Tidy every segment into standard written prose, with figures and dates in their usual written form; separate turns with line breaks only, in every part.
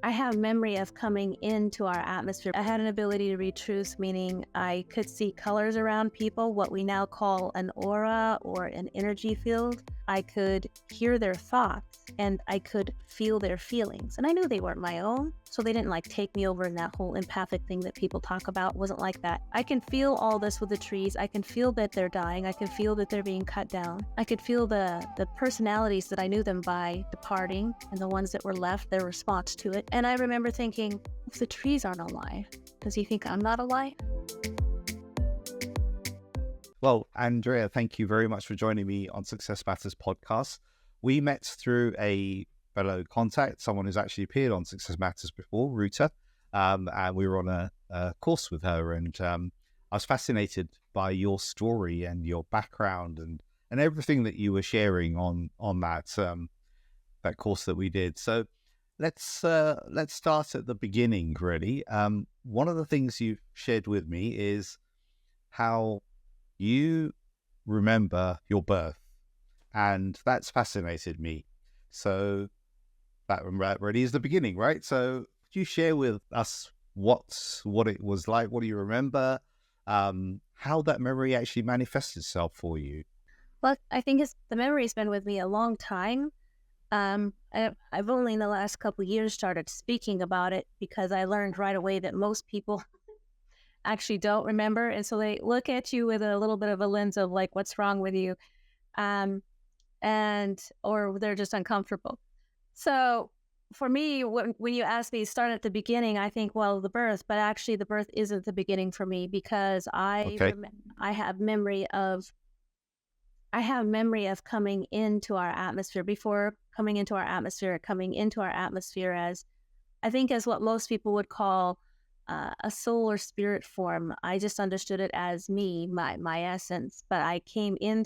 I have memory of coming into our atmosphere. I had an ability to read truths, meaning I could see colors around people, what we now call an aura or an energy field. I could hear their thoughts and I could feel their feelings. And I knew they weren't my own, so they didn't like take me over, and that whole empathic thing that people talk about wasn't like that. I can feel all this with the trees. I can feel that they're dying. I can feel that they're being cut down. I could feel the personalities that I knew them by departing, and the ones that were left, their response to it. And I remember thinking, if the trees aren't alive, does he think I'm not alive?
Well, Andrea, thank you very much for joining me on Success Matters podcast. We met through a fellow contact, someone who's actually appeared on Success Matters before, Ruta, and we were on a course with her, and I was fascinated by your story and your background and everything that you were sharing on that course that we did. So let's start at the beginning, really. One of the things you shared with me is how you remember your birth, and that's fascinated me. So that really is the beginning, right? So could you share with us what it was like? What do you remember? How that memory actually manifests itself for you?
Well, I think the memory's been with me a long time. I've only in the last couple of years started speaking about it because I learned right away that most people actually don't remember. And so they look at you with a little bit of a lens of like, what's wrong with you? Or they're just uncomfortable. So for me, when you ask me, start at the beginning, I think, well, the birth, but actually the birth isn't the beginning for me because I have memory of coming into our atmosphere as, I think, as what most people would call a soul or spirit form. I just understood it as me, my essence. But I came in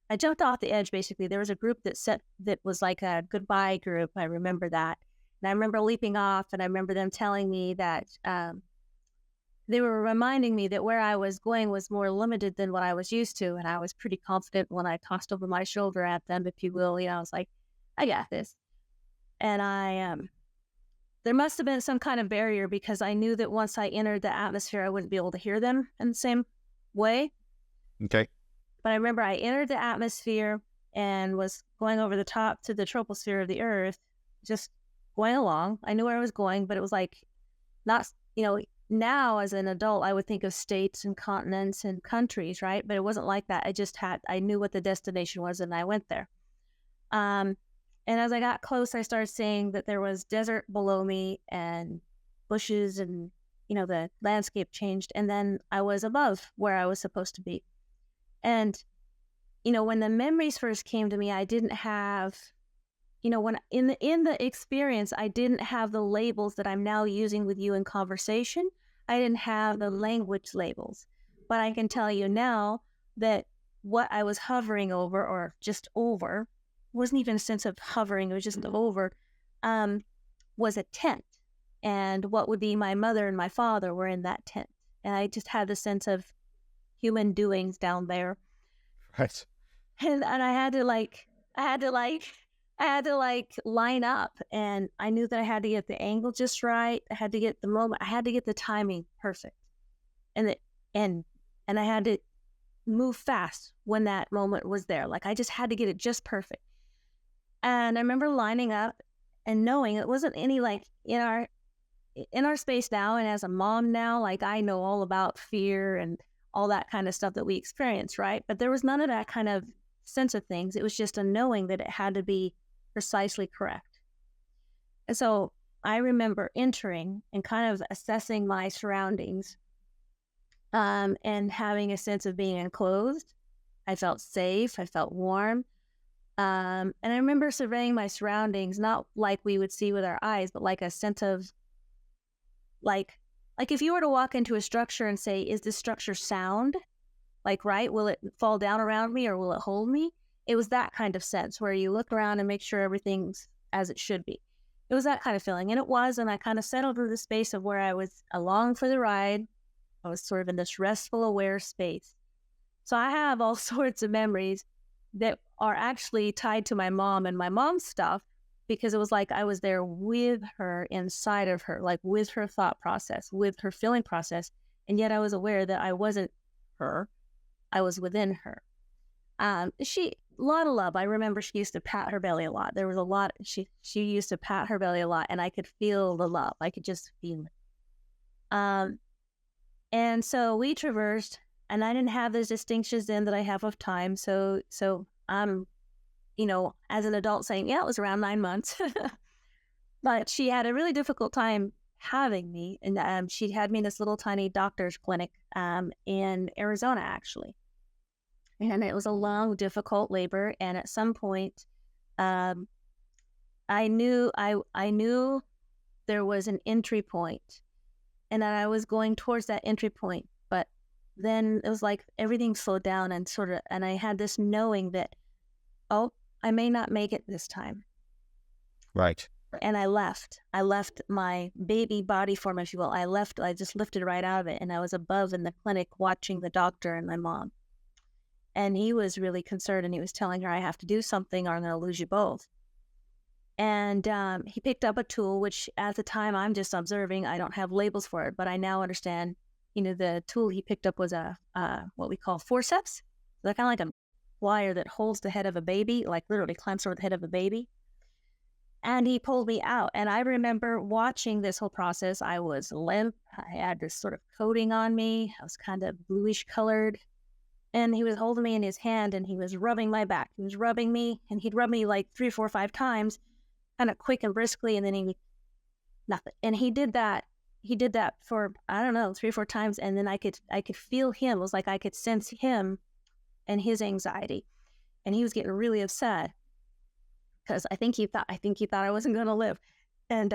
I jumped off the edge, basically. There was a group that was like a goodbye group. I remember that. And I remember leaping off, and I remember them telling me that they were reminding me that where I was going was more limited than what I was used to. And I was pretty confident when I tossed over my shoulder at them, if you will. I was like, I got this. And there must have been some kind of barrier because I knew that once I entered the atmosphere, I wouldn't be able to hear them in the same way.
Okay.
But I remember I entered the atmosphere and was going over the top to the troposphere of the Earth, just going along. I knew where I was going, but it was like not, now as an adult, I would think of states and continents and countries, right? But it wasn't like that. I knew what the destination was and I went there. And as I got close, I started seeing that there was desert below me and bushes and, the landscape changed. And then I was above where I was supposed to be. And, when the memories first came to me, I didn't have, when in the experience, I didn't have the labels that I'm now using with you in conversation. I didn't have the language labels, but I can tell you now that what I was hovering over or just over wasn't even a sense of hovering. It was just over, was a tent. And what would be my mother and my father were in that tent. And I just had the sense of human doings down there.
Right.
And I had to line up, and I knew that I had to get the angle just right. I had to get the moment. I had to get the timing perfect. And I had to move fast when that moment was there. Like I just had to get it just perfect. And I remember lining up and knowing it wasn't any like in our space now, and as a mom now, like I know all about fear and all that kind of stuff that we experience, right? But there was none of that kind of sense of things. It was just a knowing that it had to be precisely correct. And so I remember entering and kind of assessing my surroundings and having a sense of being enclosed. I felt safe. I felt warm. And I remember surveying my surroundings, not like we would see with our eyes, but like a sense of like if you were to walk into a structure and say, is this structure sound? Like, right? Will it fall down around me or will it hold me? It was that kind of sense where you look around and make sure everything's as it should be. It was that kind of feeling. And it was, and I kind of settled into the space of where I was along for the ride. I was sort of in this restful, aware space. So I have all sorts of memories that are actually tied to my mom and my mom's stuff because it was like I was there with her, inside of her, like with her thought process, with her feeling process. And yet I was aware that I wasn't her, I was within her. A lot of love. I remember she used to pat her belly a lot. There was a lot. She used to pat her belly a lot, and I could feel the love. I could just feel it. Um, and so we traversed, and I didn't have those distinctions then that I have of time. So I'm, as an adult saying, yeah, it was around 9 months. But she had a really difficult time having me, and she had me in this little tiny doctor's clinic in Arizona, actually. And it was a long, difficult labor. And at some point, um, I knew there was an entry point, and that I was going towards that entry point. But then it was like everything slowed down, and I had this knowing that, oh, I may not make it this time.
Right.
And I left my baby body form, if you will. I just lifted right out of it, and I was above in the clinic watching the doctor and my mom. And he was really concerned, and he was telling her, I have to do something or I'm going to lose you both. And he picked up a tool, which at the time I'm just observing. I don't have labels for it, but I now understand, the tool he picked up was a what we call forceps. They're kind of like a wire that holds the head of a baby, like literally clamps over the head of a baby. And he pulled me out. And I remember watching this whole process. I was limp. I had this sort of coating on me. I was kind of bluish colored. And he was holding me in his hand, and he was rubbing my back. He was rubbing me, and he'd rub me like 3, 4, 5 times, kind of quick and briskly, and then nothing. And he did that for, I don't know, 3 or 4 times. And then I could feel him. It was like I could sense him and his anxiety. And he was getting really upset because I think he thought I wasn't going to live. And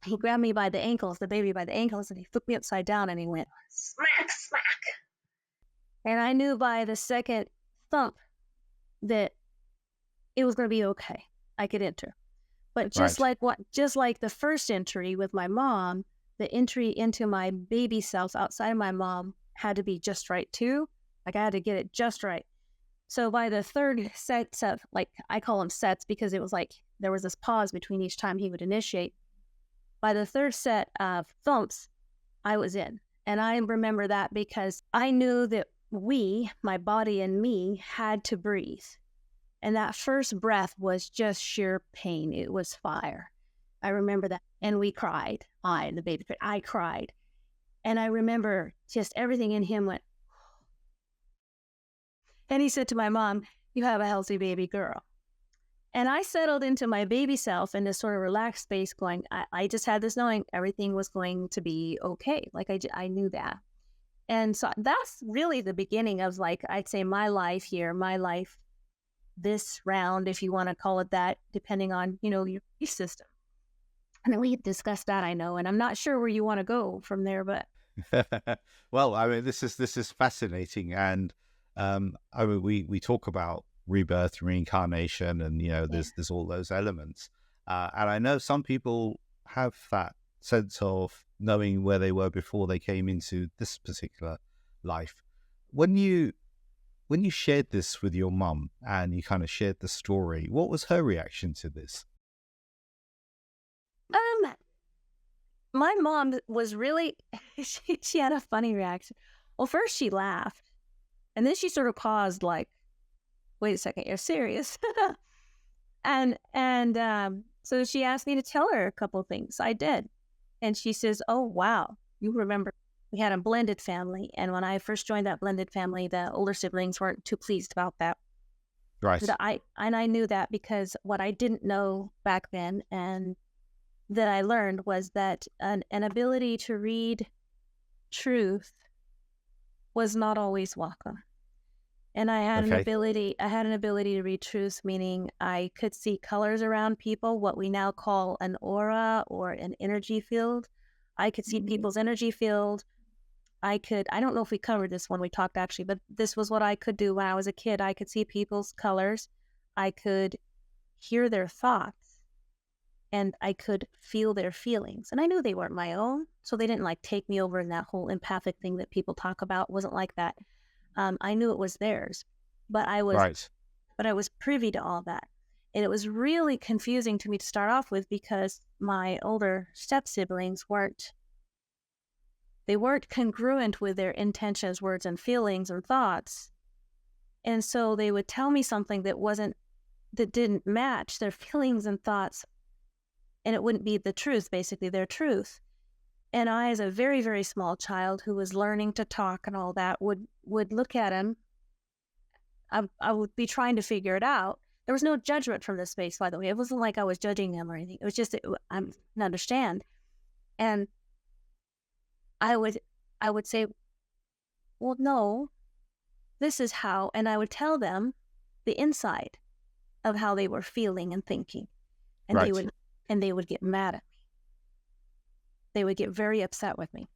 he grabbed me by the ankles, the baby by the ankles, and he flipped me upside down, and he went, smack, smack. And I knew by the second thump that it was going to be okay. I could enter. But just like the first entry with my mom, the entry into my baby self outside of my mom had to be just right too. Like I had to get it just right. So by the third set of, like I call them sets because it was like there was this pause between each time he would initiate. By the third set of thumps, I was in. And I remember that because I knew that my body and me, had to breathe. And that first breath was just sheer pain. It was fire. I remember that. And we cried. The baby cried. I cried. And I remember just everything in him went. And he said to my mom, you have a healthy baby girl. And I settled into my baby self in this sort of relaxed space going, I just had this knowing everything was going to be okay. Like I knew that. And so that's really the beginning of, like, I'd say my life this round, if you want to call it that, depending on, your system. And then we discussed that, I know, and I'm not sure where you want to go from there, but.
Well, I mean, this is fascinating. And we talk about rebirth, reincarnation, and, there's all those elements. And I know some people have that sense of knowing where they were before they came into this particular life. When you shared this with your mum and you kind of shared the story, what was her reaction to this?
My mom was really, she had a funny reaction. Well, first she laughed, and then she sort of paused like, wait a second, you're serious? and so she asked me to tell her a couple of things. I did. And she says, oh, wow, you remember we had a blended family. And when I first joined that blended family, the older siblings weren't too pleased about that.
Right.
I knew that because what I didn't know back then and that I learned was that an ability to read truth was not always welcome. And I had an ability to read truth, meaning I could see colors around people, what we now call an aura or an energy field. I could see people's energy field. I don't know if we covered this when we talked actually, but this was what I could do when I was a kid. I could see people's colors. I could hear their thoughts, and I could feel their feelings. And I knew they weren't my own, so they didn't like take me over in that whole empathic thing that people talk about. It wasn't like that. I knew it was theirs, but I was privy to all that. And it was really confusing to me to start off with because my older step siblings weren't congruent with their intentions, words, and feelings or thoughts. And so they would tell me something that didn't match their feelings and thoughts, and it wouldn't be the truth, basically their truth. And I, as a very, very small child who was learning to talk and all that, would look at him. I would be trying to figure it out. There was no judgment from this space, by the way. It wasn't like I was judging him or anything. It was just, I didn't understand. And I would say, well, no, this is how, and I would tell them the inside of how they were feeling and thinking. And
Right.
they would get mad at me. They would get very upset with me.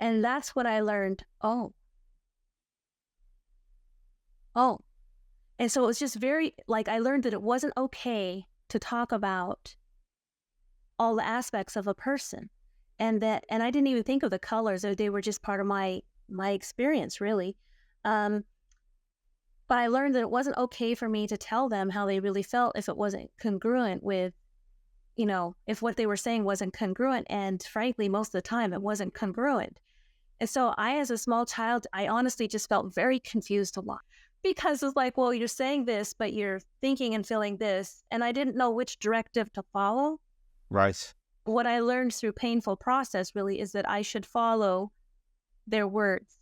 And that's what I learned. Oh. And so it was just I learned that it wasn't okay to talk about all the aspects of a person. And I didn't even think of the colors. They were just part of my experience, really. But I learned that it wasn't okay for me to tell them how they really felt if it wasn't congruent with, if what they were saying wasn't congruent. And frankly, most of the time it wasn't congruent. And so I, as a small child, I honestly just felt very confused a lot because it's like, well, you're saying this, but you're thinking and feeling this. And I didn't know which directive to follow.
Right.
What I learned through painful process really is that I should follow their words.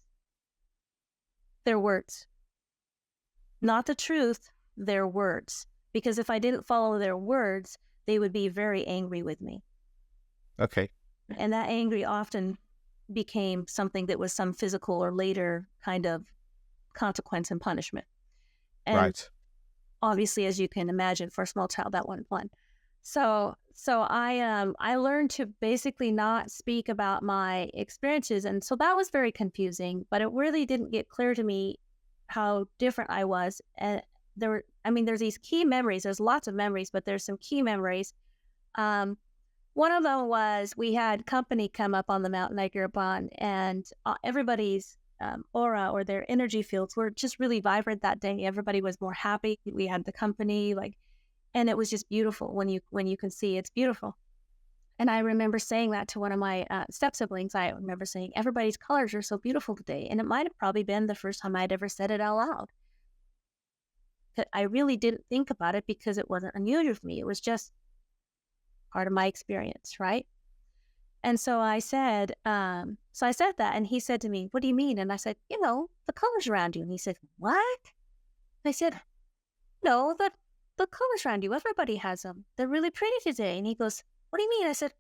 Their words. Not the truth, their words. Because if I didn't follow their words, they would be very angry with me.
Okay.
And that angry often became something that was some physical or later kind of consequence and punishment. And
right.
Obviously, as you can imagine, for a small child, that wasn't fun. So I learned to basically not speak about my experiences. And so that was very confusing, but it really didn't get clear to me how different I was. And there's these key memories. There's lots of memories, but there's some key memories. One of them was we had company come up on the mountain I grew up on, and everybody's aura or their energy fields were just really vibrant that day. Everybody was more happy. We had the company, and it was just beautiful when you can see it's beautiful. And I remember saying that to one of my step siblings. I remember saying, everybody's colors are so beautiful today. And it might have probably been the first time I'd ever said it out loud. But I really didn't think about it because it wasn't unusual for me. It was just part of my experience, right? And so I said that, and he said to me, "What do you mean?" And I said, the colors around you. And he said, "What?" And I said, "No, the colors around you, everybody has them. They're really pretty today." And he goes, "What do you mean?" I said,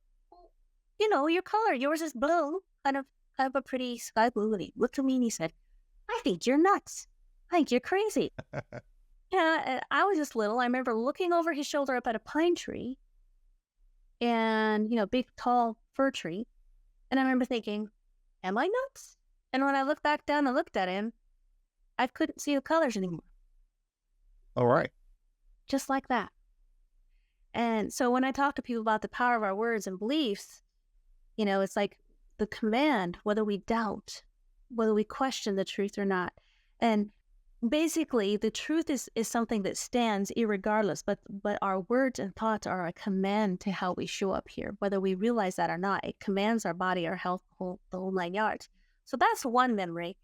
your color, yours is blue, kind of a pretty sky blue. And he looked at me and he said, "I think you're nuts. I think you're crazy." Yeah, I was just little. I remember looking over his shoulder up at a pine tree and, big, tall fir tree. And I remember thinking, am I nuts? And when I looked back down and looked at him, I couldn't see the colors anymore.
All right.
Just like that. And so when I talk to people about the power of our words and beliefs, it's like the command, whether we doubt, whether we question the truth or not. And basically, the truth is something that stands irregardless, but our words and thoughts are a command to how we show up here, whether we realize that or not. It commands our body, our health, the whole 9 yards. So that's one memory.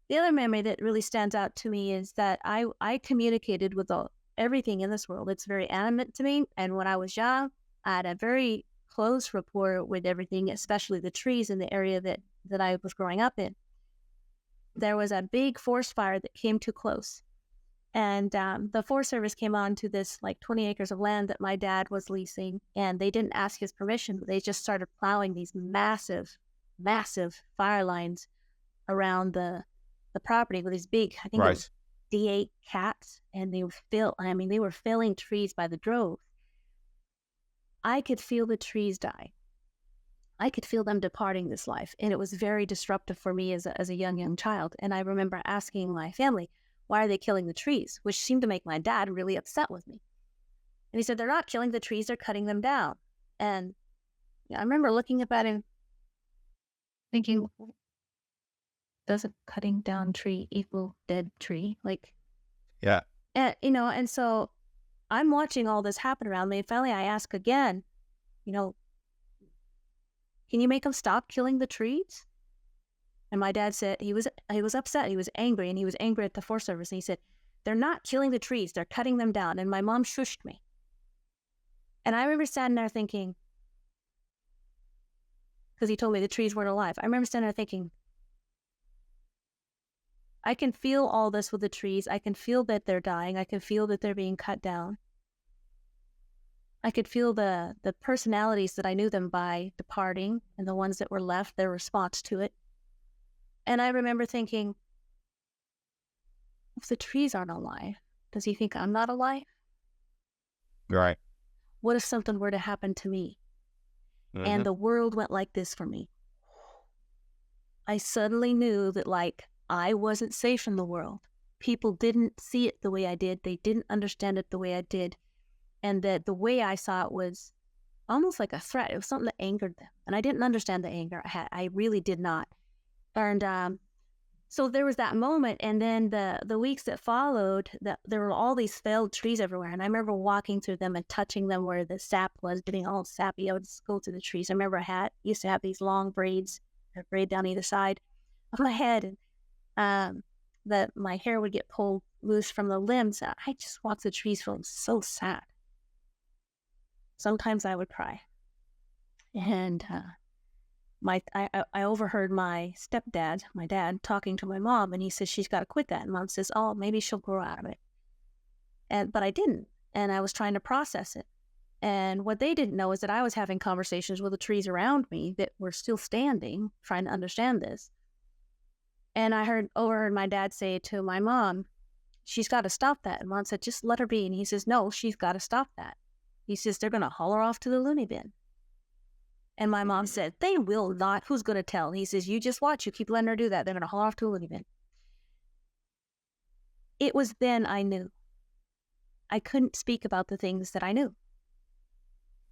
The other memory that really stands out to me is that I communicated with everything in this world. It's very animate to me. And when I was young, I had a very close rapport with everything, especially the trees in the area that I was growing up in. There was a big forest fire that came too close. And the Forest Service came on to this 20 acres of land that my dad was leasing, and they didn't ask his permission. They just started plowing these massive, massive fire lines around the property with these big, I think it was D8 cats, and they were felling trees by the drove. I could feel the trees die. I could feel them departing this life, and it was very disruptive for me as a young child. And I remember asking my family, why are they killing the trees? Which seemed to make my dad really upset with me. And he said, they're not killing the trees, they're cutting them down. And I remember looking up at him thinking, doesn't cutting down tree equal dead tree?
Yeah.
And so I'm watching all this happen around me. And finally, I ask again, can you make them stop killing the trees? And my dad said he was upset. He was angry, and he was angry at the Forest Service. And he said, they're not killing the trees. They're cutting them down. And my mom shushed me. And I remember standing there thinking, because he told me the trees weren't alive. I remember standing there thinking, I can feel all this with the trees. I can feel that they're dying. I can feel that they're being cut down. I could feel the personalities that I knew them by departing, and the ones that were left, their response to it. And I remember thinking, if the trees aren't alive, does he think I'm not alive?
Right.
What if something were to happen to me?
Mm-hmm.
And the world went like this for me. I suddenly knew that, I wasn't safe in the world. People didn't see it the way I did. They didn't understand it the way I did. And that the way I saw it was almost like a threat. It was something that angered them. And I didn't understand the anger I had. I really did not. And so there was that moment. And then the weeks that followed, there were all these felled trees everywhere. And I remember walking through them and touching them where the sap was, getting all sappy. I would just go to the trees. I remember used to have these long braids, a braid down either side of my head. And that my hair would get pulled loose from the limbs. I just walked the trees feeling so sad. Sometimes I would cry. And I overheard my stepdad, my dad, talking to my mom, and he says, she's got to quit that. And Mom says, oh, maybe she'll grow out of it. But I didn't. And I was trying to process it. And what they didn't know is that I was having conversations with the trees around me that were still standing, trying to understand this. And I overheard my dad say to my mom, she's got to stop that. And Mom said, just let her be. And he says, no, she's got to stop that. He says, they're going to haul her off to the loony bin. And my mom said, they will not. Who's going to tell? He says, you just watch. You keep letting her do that. They're going to haul her off to a loony bin. It was then I knew. I couldn't speak about the things that I knew.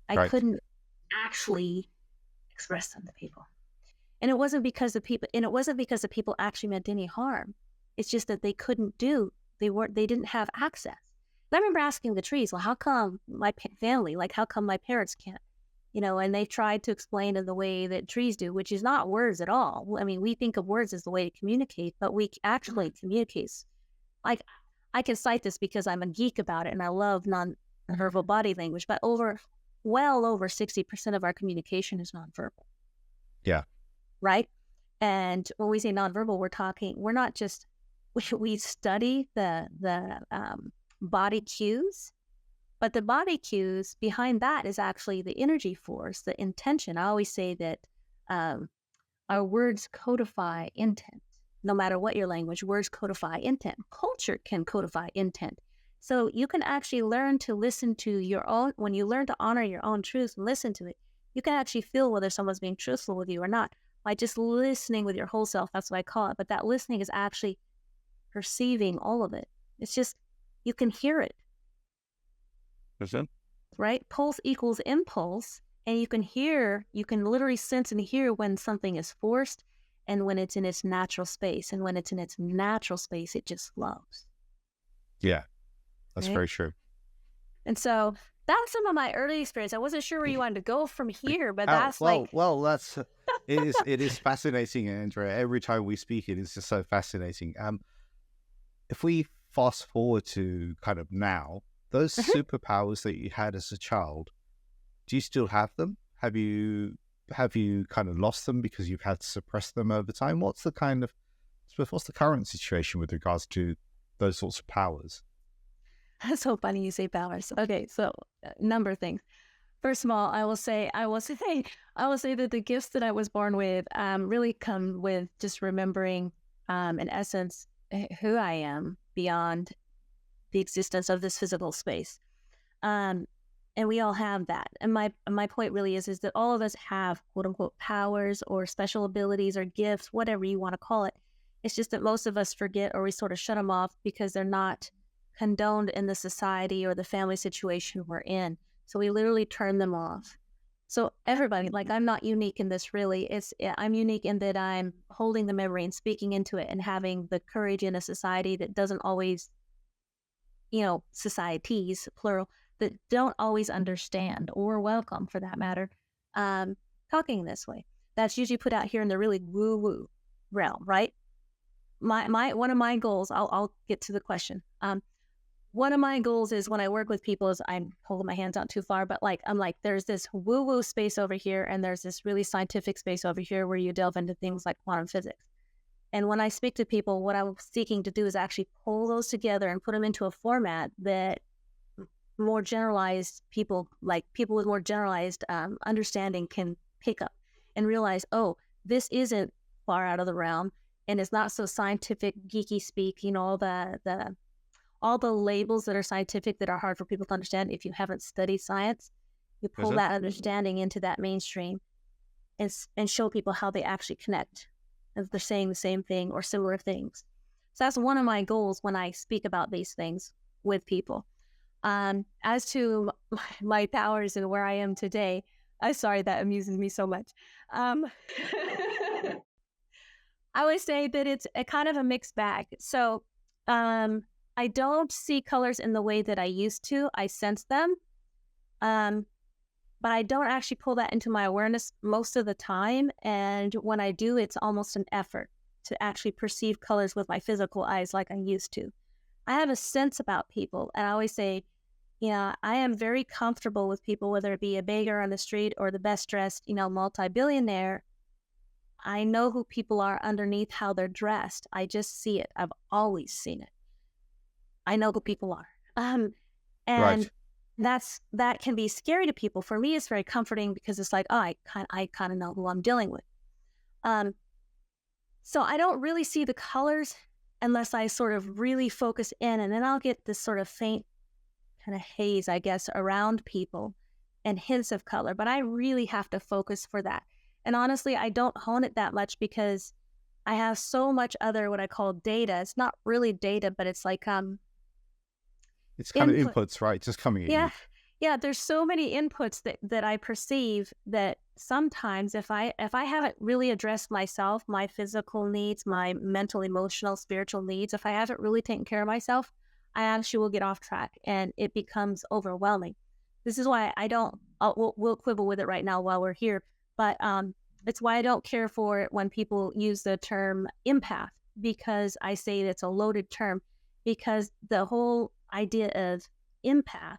I couldn't actually express them to people. And it wasn't because the people actually meant any harm. It's just that they couldn't they didn't have access. And I remember asking the trees, well, how come my family, how come my parents can't? And they tried to explain in the way that trees do, which is not words at all. I mean, we think of words as the way to communicate, but we actually communicate. I can cite this because I'm a geek about it and I love nonverbal body language, but well over 60% of our communication is nonverbal.
Yeah.
Right? And when we say nonverbal, we're not just, we study the body cues, but the body cues behind that is actually the energy force, the intention. I always say that our words codify intent. No matter what your language, words codify intent. Culture can codify intent. So you can actually learn to listen to your own, when you learn to honor your own truth and listen to it, you can actually feel whether someone's being truthful with you or not by just listening with your whole self. That's what I call it. But that listening is actually perceiving all of it. It's just, you can hear it.
Listen.
Right? Pulse equals impulse. And you can literally sense and hear when something is forced and when it's in its natural space. And when it's in its natural space, it just flows.
Yeah, that's
right?
very true.
And so that's some of my early experience. I wasn't sure where you wanted to go from here, but that's
it is fascinating, Andrea. Every time we speak, it is just so fascinating. If we fast forward to kind of now, those superpowers that you had as a child, do you still have them? Have you kind of lost them because you've had to suppress them over time? What's the current situation with regards to those sorts of powers?
That's so funny you say powers. Okay, so a number of things. First of all, I will say that the gifts that I was born with really come with just remembering, in essence, who I am beyond the existence of this physical space. And we all have that. And my point really is that all of us have quote unquote powers or special abilities or gifts, whatever you want to call it. It's just that most of us forget or we sort of shut them off because they're not condoned in the society or the family situation we're in. So we literally turn them off. So everybody, I'm not unique in this really. I'm unique in that I'm holding the memory and speaking into it and having the courage in a society that doesn't always societies, plural, that don't always understand or welcome, for that matter, talking this way. That's usually put out here in the really woo-woo realm, right? My one of my goals, I'll get to the question. One of my goals is when I work with people is I'm holding my hands out too far, but I'm like, there's this woo-woo space over here, and there's this really scientific space over here where you delve into things like quantum physics. And when I speak to people, what I'm seeking to do is actually pull those together and put them into a format that more generalized people, like people with more generalized understanding, can pick up and realize, oh, this isn't far out of the realm, and it's not so scientific, geeky speak, all the labels that are scientific that are hard for people to understand if you haven't studied science. You pull that understanding into that mainstream and show people how they actually connect, if they're saying the same thing or similar things. So that's one of my goals when I speak about these things with people. As to my powers and where I am today, I'm sorry, that amuses me so much. I would say that it's a kind of a mixed bag. So I don't see colors in the way that I used to. I sense them. But I don't actually pull that into my awareness most of the time. And when I do, it's almost an effort to actually perceive colors with my physical eyes like I used to. I have a sense about people. And I always say, I am very comfortable with people, whether it be a beggar on the street or the best dressed, multi-billionaire. I know who people are underneath how they're dressed. I just see it. I've always seen it. I know who people are. And
Right.
that can be scary to people. For me, it's very comforting because it's like, oh, I kind of know who I'm dealing with. So I don't really see the colors unless I sort of really focus in, and then I'll get this sort of faint kind of haze, I guess, around people and hints of color. But I really have to focus for that. And honestly, I don't hone it that much because I have so much other what I call data. It's not really data, but it's like
It's kind
input.
of inputs, right? Just coming at you.
Yeah. There's so many inputs that I perceive that sometimes if I haven't really addressed myself, my physical needs, my mental, emotional, spiritual needs, if I haven't really taken care of myself, I actually will get off track and it becomes overwhelming. This is why we'll quibble with it right now while we're here, but it's why I don't care for it when people use the term empath, because I say it's a loaded term, because the whole idea of empath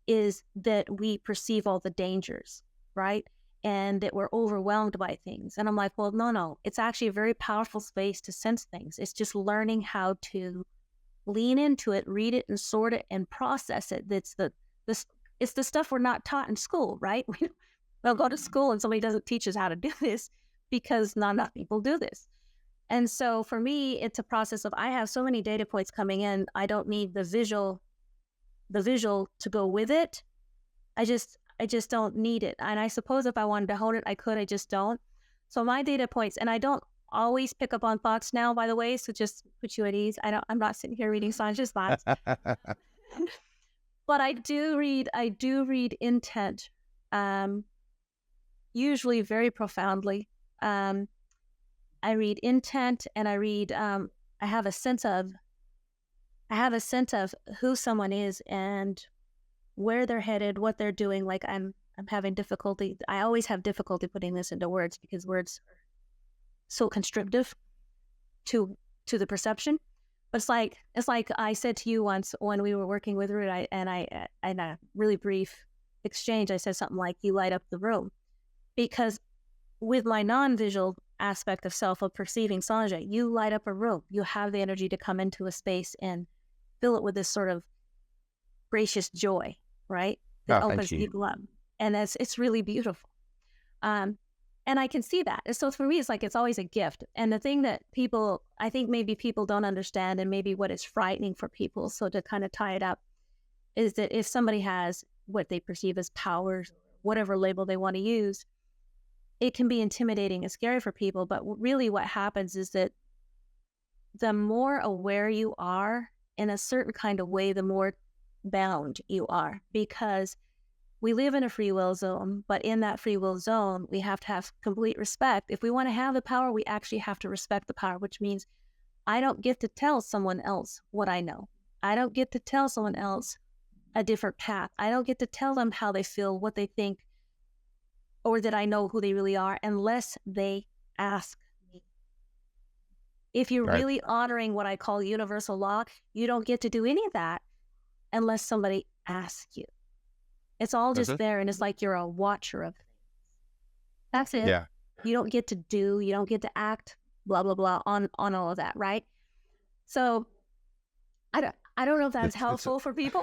is that we perceive all the dangers, right? And that we're overwhelmed by things. And I'm like, well, no, it's actually a very powerful space to sense things. It's just learning how to lean into it, read it and sort it and process it. It's the stuff we're not taught in school, right? We'll go to school and somebody doesn't teach us how to do this because not enough people do this. And so for me, it's a process of, I have so many data points coming in. I don't need the visual to go with it. I just don't need it. And I suppose if I wanted to hone it, I could, I just don't. So my data points, and I don't always pick up on thoughts now, by the way, so just put you at ease. I'm not sitting here reading Sanja's thoughts. But I do read intent, usually very profoundly. I read intent, and I read, I have a sense of who someone is and where they're headed, what they're doing. Like I'm having difficulty. I always have difficulty putting this into words because words are so constrictive to the perception. But it's like I said to you once when we were working with Ruth, in a really brief exchange, I said something like, "You light up the room," because with my non-visual aspect of self, of perceiving Sanja, you light up a room. You have the energy to come into a space and fill it with this sort of gracious joy, right? That opens people up. And it's really beautiful. And I can see that. And so for me, it's like, it's always a gift. And the thing that I think maybe people don't understand, and maybe what is frightening for people, so to kind of tie it up, is that if somebody has what they perceive as powers, whatever label they want to use, it can be intimidating and scary for people. But really what happens is that the more aware you are in a certain kind of way, the more bound you are, because we live in a free will zone, but in that free will zone, we have to have complete respect. If we want to have the power, we actually have to respect the power, which means I don't get to tell someone else what I know. I don't get to tell someone else a different path. I don't get to tell them how they feel, what they think, or that I know who they really are unless they ask me. If you're
Right.
really honoring what I call universal law, you don't get to do any of that unless somebody asks you. It's all just there, and it's like you're a watcher of things. That's it.
Yeah.
You don't get to do, you don't get to act, blah, blah, blah, on all of that, right? So I don't know if that's helpful for people.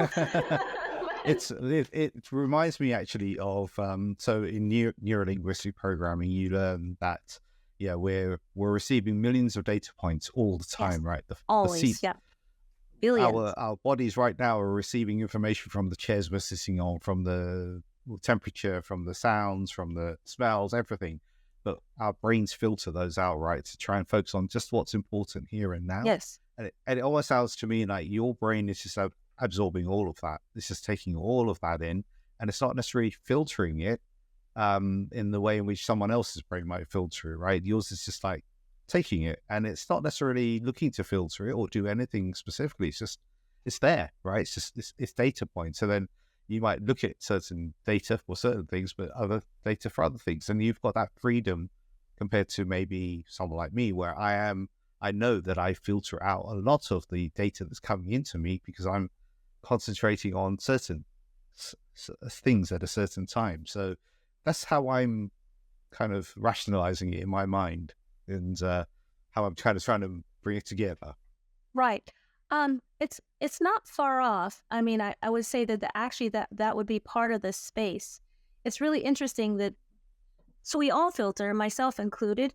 It reminds me actually of so in neurolinguistic programming, you learn that we're receiving millions of data points all the time,
Yes,
right?
always, yeah. Billions.
Our bodies right now are receiving information from the chairs we're sitting on, from the temperature, from the sounds, from the smells, everything. But our brains filter those out, right, to try and focus on just what's important here and now.
Yes.
And it almost sounds to me like your brain is just absorbing all of that. It's just taking all of that in, and it's not necessarily filtering it in the way in which someone else's brain might filter it, right? Yours is just like taking it, and it's not necessarily looking to filter it or do anything specifically. It's just, it's there, right? It's just, it's data points. So then you might look at certain data for certain things, but other data for other things. And you've got that freedom compared to maybe someone like me, where I know that I filter out a lot of the data that's coming into me because I'm concentrating on certain things at a certain time. So that's how I'm kind of rationalizing it in my mind, and how I'm kind of trying to bring it together.
Right. It's not far off. I mean, I would say that actually that would be part of the space. It's really interesting that, so we all filter, myself included.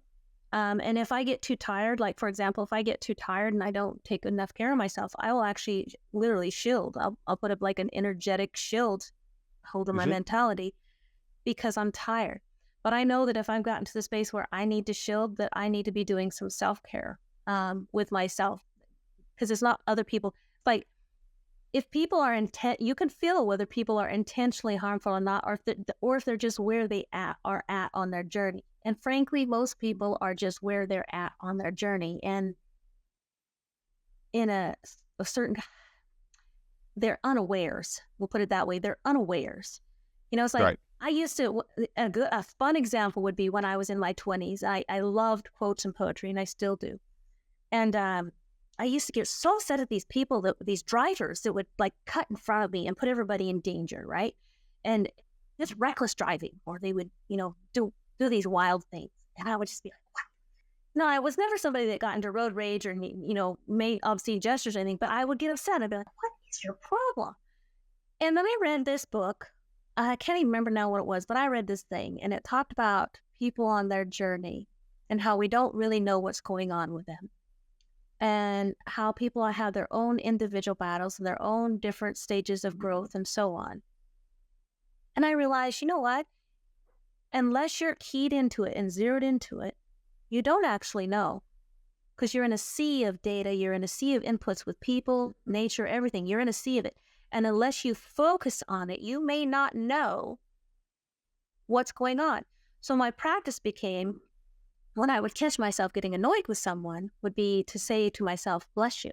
And if I get too tired, like for example, if I get too tired and I don't take enough care of myself, I will actually literally shield. I'll put up like an energetic shield holding my mentality because I'm tired. But I know that if I've gotten to the space where I need to shield, that I need to be doing some self-care with myself, because it's not other people. Like if people are you can feel whether people are intentionally harmful or not, or if they're just where they are at on their journey. And frankly, most people are just where they're at on their journey, and in a certain, they're unawares. We'll put it that way. They're unawares. You know, it's like, I used to, a fun example would be when I was in my 20s. I loved quotes and poetry, and I still do. And I used to get so upset at these people, these drivers that would like cut in front of me and put everybody in danger, right? And just reckless driving, or they would, do these wild things. And I would just be like, what? No, I was never somebody that got into road rage or, made obscene gestures or anything, but I would get upset. I'd be like, what is your problem? And then I read this book. I can't even remember now what it was, but I read this thing, and it talked about people on their journey and how we don't really know what's going on with them, and how people have their own individual battles and their own different stages of growth and so on. And I realized, you know what? Unless you're keyed into it and zeroed into it, you don't actually know, because you're in a sea of data. You're in a sea of inputs with people, nature, everything. You're in a sea of it. And unless you focus on it, you may not know what's going on. So my practice became, when I would catch myself getting annoyed with someone, would be to say to myself, bless you.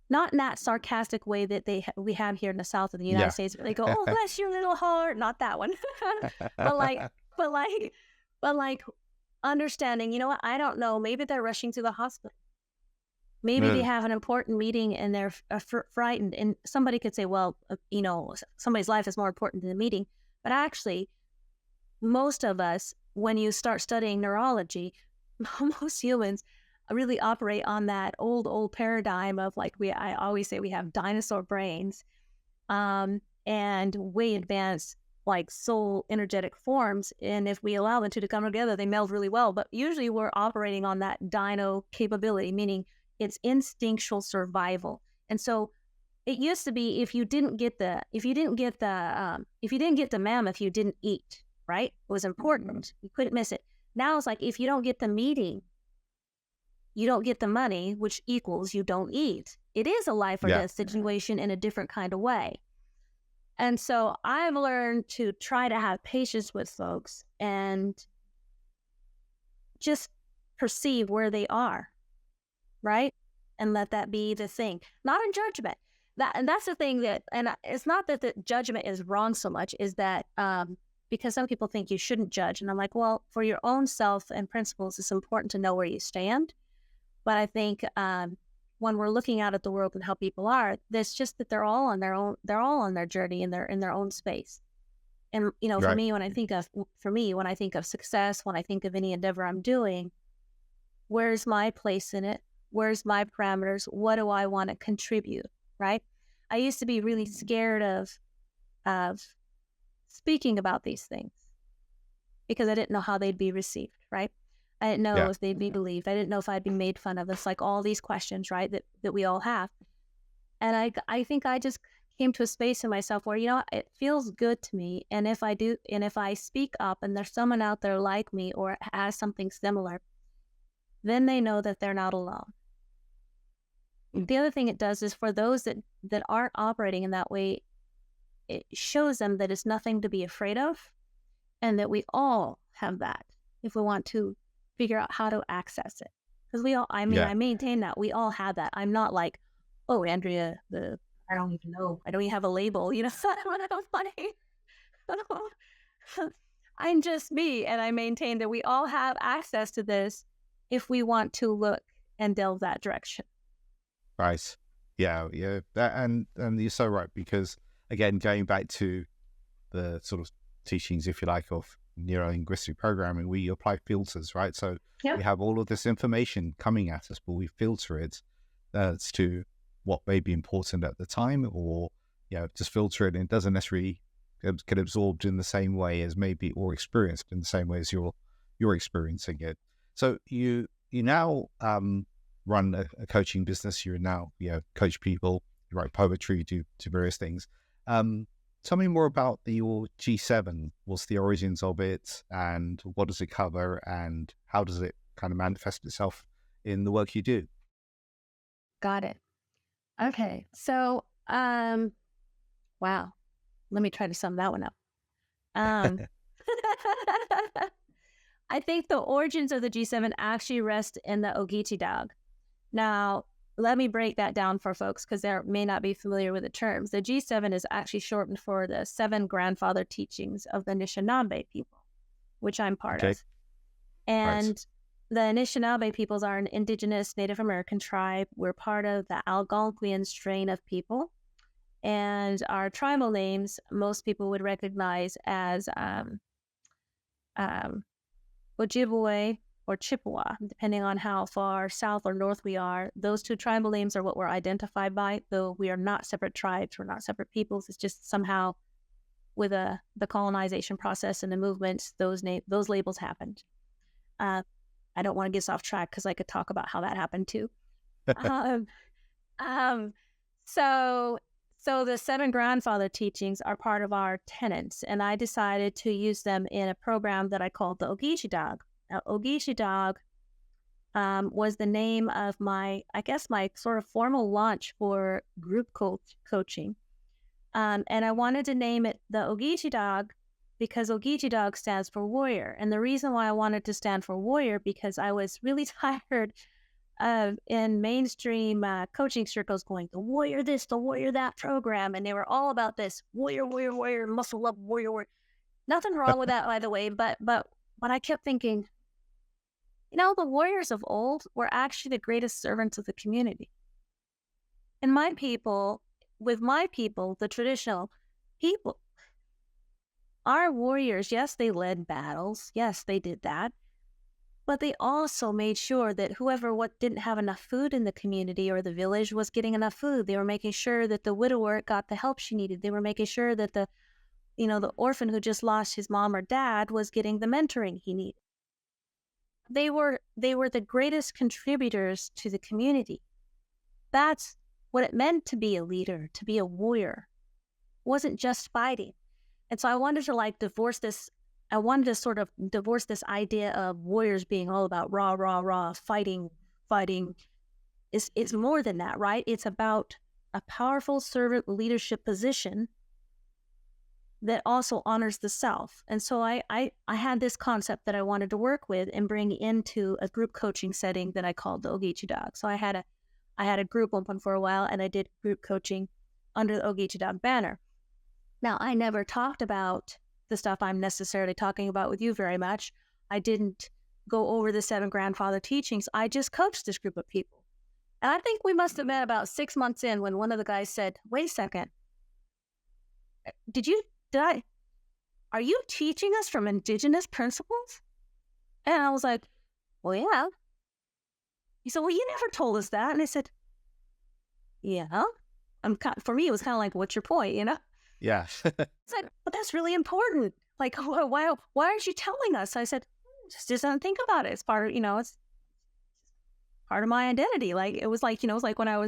Not in that sarcastic way that we have here in the South of the United States, where they go, oh, bless your little heart. Not that one. but like understanding, you know what? I don't know. Maybe they're rushing to the hospital. Maybe they have an important meeting and they're frightened. And somebody could say, well, somebody's life is more important than the meeting. But actually, most of us, when you start studying neurology, most humans really operate on that old paradigm of like, I always say we have dinosaur brains and way advanced like soul energetic forms. And if we allow them to come together, they meld really well. But usually we're operating on that dino capability, meaning it's instinctual survival. And so it used to be, if you didn't get the mammoth, you didn't eat, right? It was important. You couldn't miss it. Now it's like, if you don't get the meeting, you don't get the money, which equals you don't eat. It is a life or death situation in a different kind of way. And so I've learned to try to have patience with folks and just perceive where they are, right? and let that be the thing, not in judgment. And that's the thing it's not that the judgment is wrong so much, is that because some people think you shouldn't judge. And I'm like, well, for your own self and principles, it's important to know where you stand. But I think when we're looking out at the world and how people are, there's just that they're all on their journey in their own space. And,
Right.
for me, when I think of success, when I think of any endeavor I'm doing, where's my place in it? Where's my parameters? What do I want to contribute? Right? I used to be really scared of speaking about these things because I didn't know how they'd be received. Right? I didn't know if they'd be believed. I didn't know if I'd be made fun of. It's like all these questions, right? That we all have. And I think I just came to a space in myself where, it feels good to me. And if I speak up and there's someone out there like me or has something similar, then they know that they're not alone. The other thing it does is for those that aren't operating in that way, it shows them that it's nothing to be afraid of and that we all have that if we want to figure out how to access it. Because I maintain that we all have that. I'm not like, oh, Andrea, I don't even know. I don't even have a label, I'm just me, and I maintain that we all have access to this if we want to look and delve that direction.
Right. Yeah. That, and you're so right, because again, going back to the sort of teachings, if you like, of neuro-linguistic programming, we apply filters, right? So we have all of this information coming at us, but we filter it as to what may be important at the time, or just filter it, and it doesn't necessarily get absorbed in the same way as maybe, or experienced in the same way as you're experiencing it. So you now run a coaching business. You now coach people, you write poetry, do various things. Tell me more about your G7. What's the origins of it, and what does it cover, and how does it kind of manifest itself in the work you do?
Got it. Okay. So, wow. Let me try to sum that one up. I think the origins of the G7 actually rest in the Ogeechee dog. Now, let me break that down for folks because they may not be familiar with the terms. The G7 is actually shortened for the 7 grandfather teachings of the Anishinaabe people, which I'm part of. And the Anishinaabe peoples are an indigenous Native American tribe. We're part of the Algonquian strain of people. And our tribal names, most people would recognize as Ojibwe or Chippewa, depending on how far south or north we are. Those 2 tribal names are what we're identified by, though we are not separate tribes, we're not separate peoples. It's just somehow with the colonization process and the movements, those labels happened. I don't want to get us off track because I could talk about how that happened too. So the 7 grandfather teachings are part of our tenets, and I decided to use them in a program that I called the Ogeechee Dog. Now, Ogeechee Dog was the name of my sort of formal launch for group coaching. And I wanted to name it the Ogeechee Dog because Ogeechee Dog stands for warrior. And the reason why I wanted to stand for warrior, because I was really tired of in mainstream coaching circles going, the warrior this, the warrior that program. And they were all about this warrior, warrior, warrior, muscle up, warrior, warrior. Nothing wrong with that, by the way. But I kept thinking, the warriors of old were actually the greatest servants of the community. And with my people, the traditional people, our warriors, yes, they led battles. Yes, they did that. But they also made sure that whoever didn't have enough food in the community or the village was getting enough food. They were making sure that the widower got the help she needed. They were making sure that the orphan who just lost his mom or dad was getting the mentoring he needed. They were the greatest contributors to the community. That's what it meant to be a leader, to be a warrior. It wasn't just fighting. And so I wanted to divorce this. I wanted to sort of divorce this idea of warriors being all about rah, rah, rah, fighting. It's more than that, right? It's about a powerful servant leadership position that also honors the self. And so I had this concept that I wanted to work with and bring into a group coaching setting that I called the Ogeechee Dog. So I I had a group open for a while, and I did group coaching under the Ogeechee banner. Now, I never talked about the stuff I'm necessarily talking about with you very much. I didn't go over the 7 grandfather teachings. I just coached this group of people. And I think we must have met about 6 months in when one of the guys said, wait a second, are you teaching us from indigenous principles? And I was like, well, yeah. He said, well, you never told us that. And I said, yeah. For me, it was kind of like, what's your point,
Yeah.
It's like, but that's really important. Like, why aren't you telling us? I said, just don't think about it. It's part of, it's part of my identity. Like, it was like, it was like when I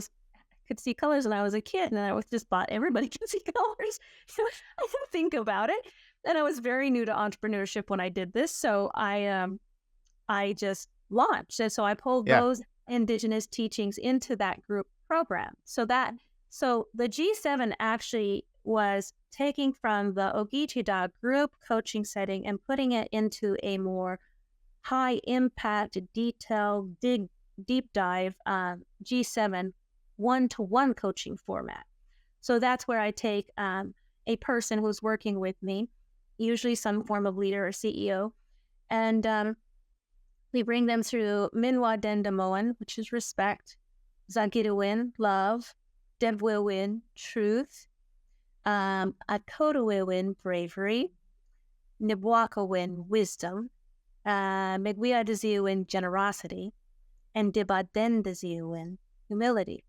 could see colors when I was a kid, and I was just thought everybody can see colors. I didn't think about it. And I was very new to entrepreneurship when I did this. So I just launched. And so I pulled those indigenous teachings into that group program. So the G7 actually was taking from the Ogeechee group coaching setting and putting it into a more high impact, detailed, deep dive G7 one-to-one coaching format. So that's where I take a person who's working with me, usually some form of leader or CEO, and we bring them through Minwa Dendamoan, which is respect, Zagidawin, love, Debwewin, truth, Akotawewin, bravery, Nibwakawin, wisdom, Megwiadaziwin, generosity, and Dibadendaziwin, humility.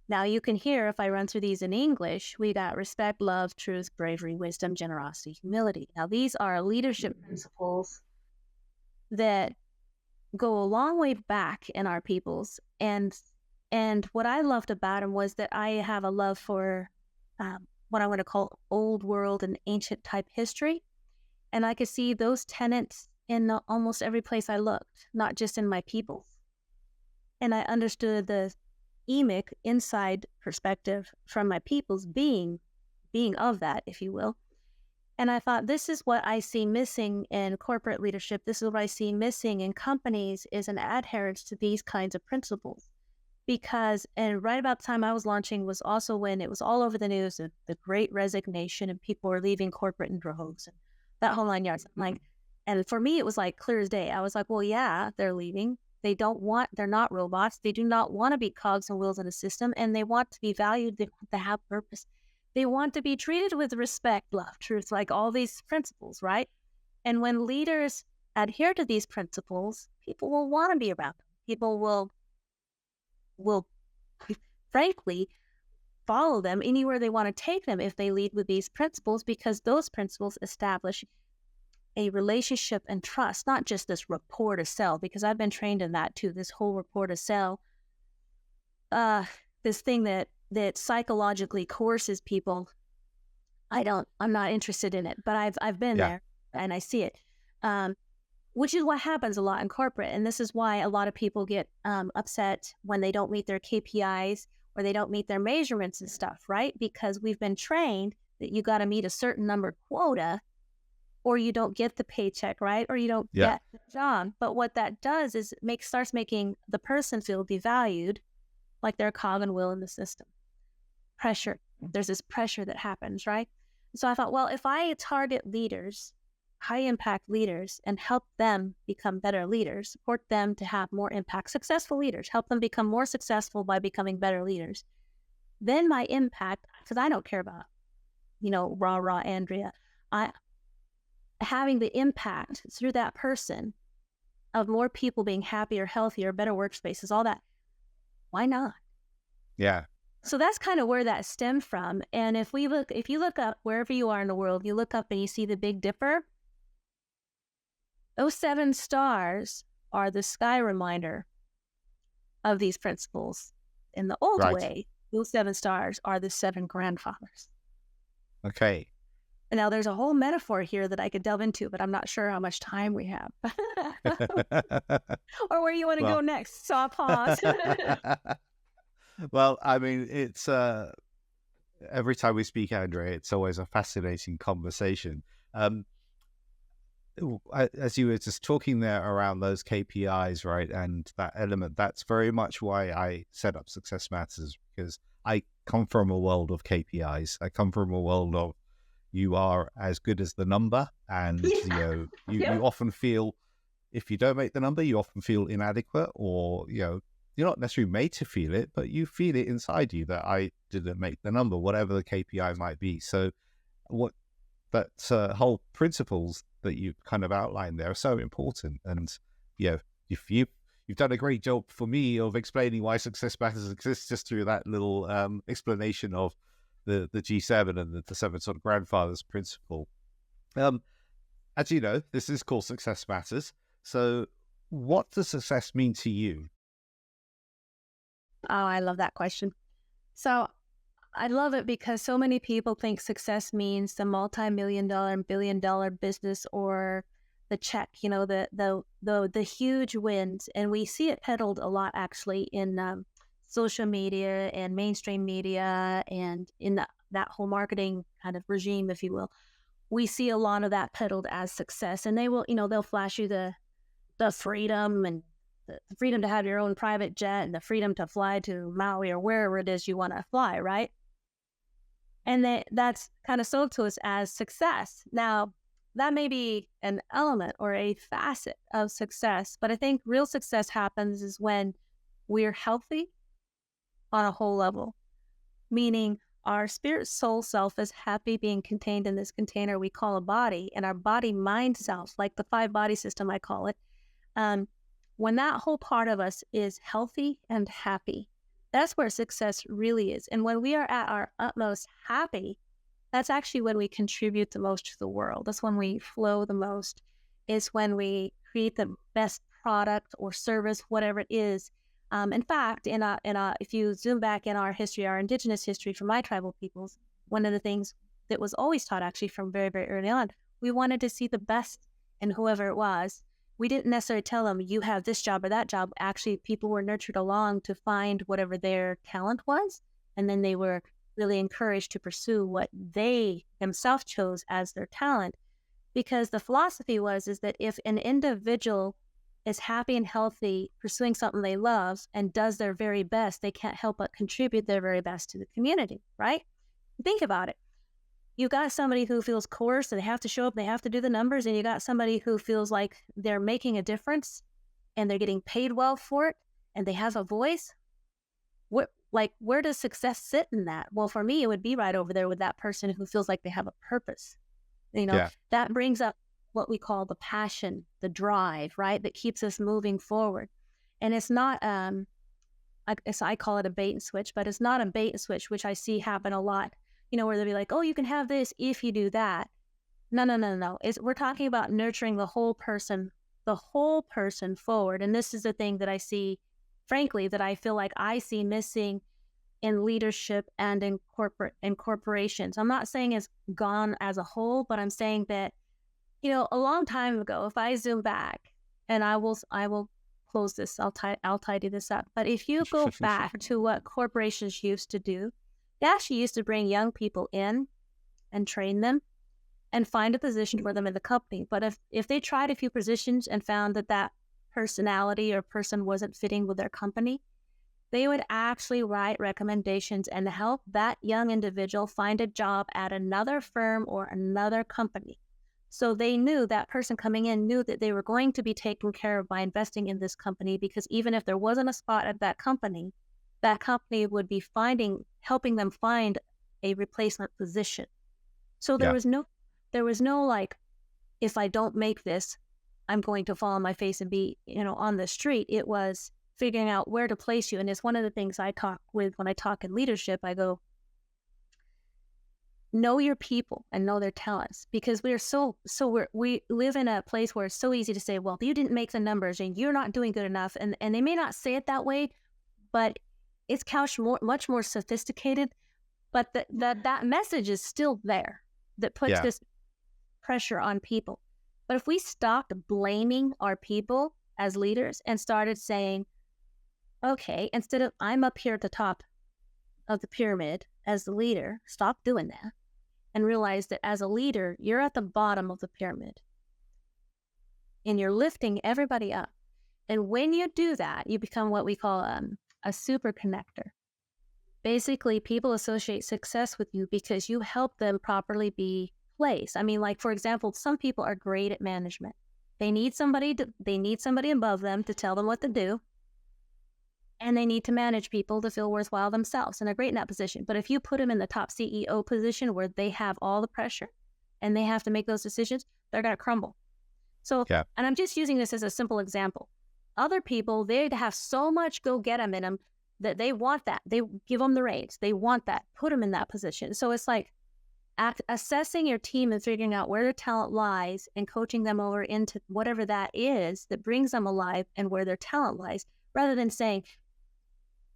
Now you can hear, if I run through these in English, we got respect, love, truth, bravery, wisdom, generosity, humility. Now these are leadership principles that go a long way back in our peoples. And what I loved about them was that I have a love for what I want to call old world and ancient type history. And I could see those tenets in almost every place I looked, not just in my peoples. And I understood the emic inside perspective from my peoples being of that, if you will. And I thought, this is what I see missing in corporate leadership. This is what I see missing in companies, is an adherence to these kinds of principles. Because, and right about the time I was launching was also when it was all over the news, the Great Resignation, and people were leaving corporate in droves, and that whole 9 yards. And for me, it was like clear as day. I was like, well, yeah, they're leaving. They're not robots. They do not want to be cogs and wheels in a system, and they want to be valued. They want to have purpose. They want to be treated with respect, love, truth, like all these principles, right? And when leaders adhere to these principles, people will want to be around them. People will frankly follow them anywhere they want to take them if they lead with these principles, because those principles establish a relationship and trust, not just this rapport to sell, because I've been trained in that too, this whole rapport to sell, this thing that psychologically coerces people. I'm not interested in it, but I've been there and I see it, which is what happens a lot in corporate. And this is why a lot of people get upset when they don't meet their KPIs or they don't meet their measurements and stuff, right? Because we've been trained that you got to meet a certain number quota or you don't get the paycheck, right? Or you don't get the job. But what that does is starts making the person feel devalued, like they're a cog and wheel in the system. Pressure. There's this pressure that happens, right? So I thought, well, if I target leaders, high impact leaders, and help them become better leaders, support them to have more impact, successful leaders, help them become more successful by becoming better leaders, then my impact, because I don't care about, rah, Andrea, having the impact through that person of more people being happier, healthier, better workspaces, all that, why not?
Yeah.
So that's kind of where that stemmed from. And if you look up wherever you are in the world, you look up and you see the Big Dipper, those 7 stars are the sky reminder of these principles. In the old way, those 7 stars are the 7 grandfathers.
Okay.
And now there's a whole metaphor here that I could delve into, but I'm not sure how much time we have. Or where you want to go next. So I'll pause.
Well, I mean, it's every time we speak, Andrea, it's always a fascinating conversation. as you were just talking there around those KPIs, right, and that element, that's very much why I set up Success Matters, because I come from a world of KPIs. I come from a world of you are as good as the number, and
Yeah.
you
Yep.
often feel, if you don't make the number, you often feel inadequate, or you're not necessarily made to feel it, but you feel it inside you that I didn't make the number, whatever the KPI might be. So what that whole principles that you kind of outlined there are so important. And if you've done a great job for me of explaining why Success Matters exists just through that little explanation of the G7 and the seven sort of grandfathers principle. As you know, this is called Success Matters. So what does success mean to you?
Oh, I love that question. So I love it because so many people think success means the multi-million dollar and billion-dollar business or the check, the huge wins. And we see it peddled a lot actually in social media and mainstream media and in that whole marketing kind of regime, if you will. We see a lot of that peddled as success, and they'll flash you the freedom and the freedom to have your own private jet and the freedom to fly to Maui or wherever it is you want to fly, right? And that's kind of sold to us as success. Now, that may be an element or a facet of success, but I think real success happens is when we're healthy on a whole level, meaning our spirit soul self is happy being contained in this container we call a body, and our body mind self, like the 5 body system, I call it. When that whole part of us is healthy and happy, that's where success really is. And when we are at our utmost happy, that's actually when we contribute the most to the world. That's when we flow the most. It's when we create the best product or service, whatever it is. In fact, if you zoom back in our history, our indigenous history from my tribal peoples, one of the things that was always taught actually from very, very early on, we wanted to see the best in whoever it was. We didn't necessarily tell them, you have this job or that job. Actually, people were nurtured along to find whatever their talent was. And then they were really encouraged to pursue what they themselves chose as their talent. Because the philosophy is that if an individual is happy and healthy, pursuing something they love and does their very best, they can't help but contribute their very best to the community, right? Think about it. You got somebody who feels coerced and they have to show up, they have to do the numbers, and you got somebody who feels like they're making a difference and they're getting paid well for it and they have a voice. Where does success sit in that? Well, for me, it would be right over there with that person who feels like they have a purpose.
Yeah.
That brings up what we call the passion, the drive, right? That keeps us moving forward. And it's not, I call it a bait and switch, but it's not a bait and switch, which I see happen a lot, where they'll be like, oh, you can have this if you do that. No. We're talking about nurturing the whole person forward. And this is the thing that I see, frankly, that I feel like I see missing in leadership and in corporations. I'm not saying it's gone as a whole, but I'm saying that, a long time ago, if I zoom back, and I will close this, I'll tidy this up. But if you go back to what corporations used to do, they actually used to bring young people in and train them and find a position for them in the company. But if they tried a few positions and found that personality or person wasn't fitting with their company, they would actually write recommendations and help that young individual find a job at another firm or another company. So they knew that person coming in knew that they were going to be taken care of by investing in this company, because even if there wasn't a spot at that company would be helping them find a replacement position. So there
Yeah.
was no like, if I don't make this, I'm going to fall on my face and be, on the street. It was figuring out where to place you. And it's one of the things I talk with when I talk in leadership. I go, know your people and know their talents, because we live in a place where it's so easy to say, well, you didn't make the numbers and you're not doing good enough. And they may not say it that way, but it's couched much more sophisticated. But that message is still there that puts
Yeah.
this pressure on people. But if we stopped blaming our people as leaders and started saying, okay, instead of I'm up here at the top of the pyramid as the leader, stop doing that and realize that as a leader, you're at the bottom of the pyramid. and you're lifting everybody up. And when you do that, you become what we call a super connector. Basically, people associate success with you because you help them properly be placed. I mean, like, for example, some people are great at management. They need somebody above them to tell them what to do. And they need to manage people to feel worthwhile themselves and are great in that position. But if you put them in the top CEO position where they have all the pressure and they have to make those decisions, they're going to crumble. So,
Yeah.
and I'm just using this as a simple example. Other people, they have so much go get them in them that they want that. They give them the reins. They want that. Put them in that position. So it's like assessing your team and figuring out where their talent lies and coaching them over into whatever that is that brings them alive and where their talent lies, rather than saying,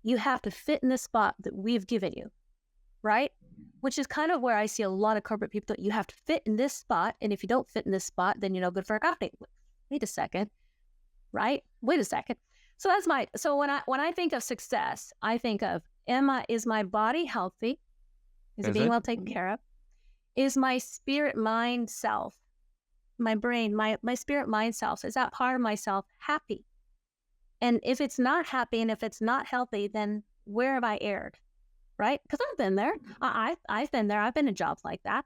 you have to fit in the spot that we've given you, right? Which is kind of where I see a lot of corporate people. You have to fit in this spot, and if you don't fit in this spot, then you're no good for a company. Wait a second, right? Wait a second. So when I think of success, I think of is my body healthy? Is it being well taken care of? Is my spirit, mind, self, my brain, my spirit, mind, self, is that part of myself happy? And if it's not happy and if it's not healthy, then where have I erred? Right? Because I've been there. I've been there. I've been in jobs like that.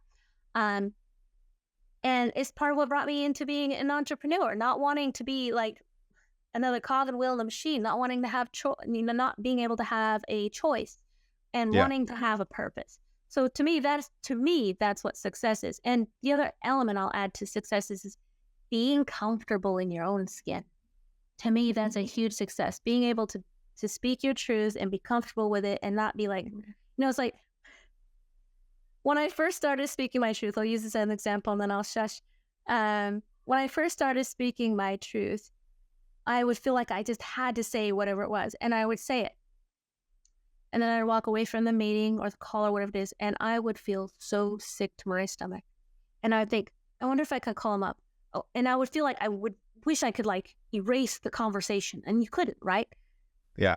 And it's part of what brought me into being an entrepreneur, not wanting to be like another cog and wheel in the machine, not wanting to have not being able to have a choice and wanting to have a purpose. So to me, that's what success is. And the other element I'll add to success is being comfortable in your own skin. To me, that's a huge success. Being able to speak your truth and be comfortable with it and not be like, it's like when I first started speaking my truth, I'll use this as an example and then I'll shush. When I first started speaking my truth, I would feel like I just had to say whatever it was, and I would say it. And then I'd walk away from the meeting or the call or whatever it is, and I would feel so sick to my stomach. And I would think, I wonder if I could call him up. Oh, and I would feel like I would wish I could like erase the conversation, and you couldn't, right?
Yeah.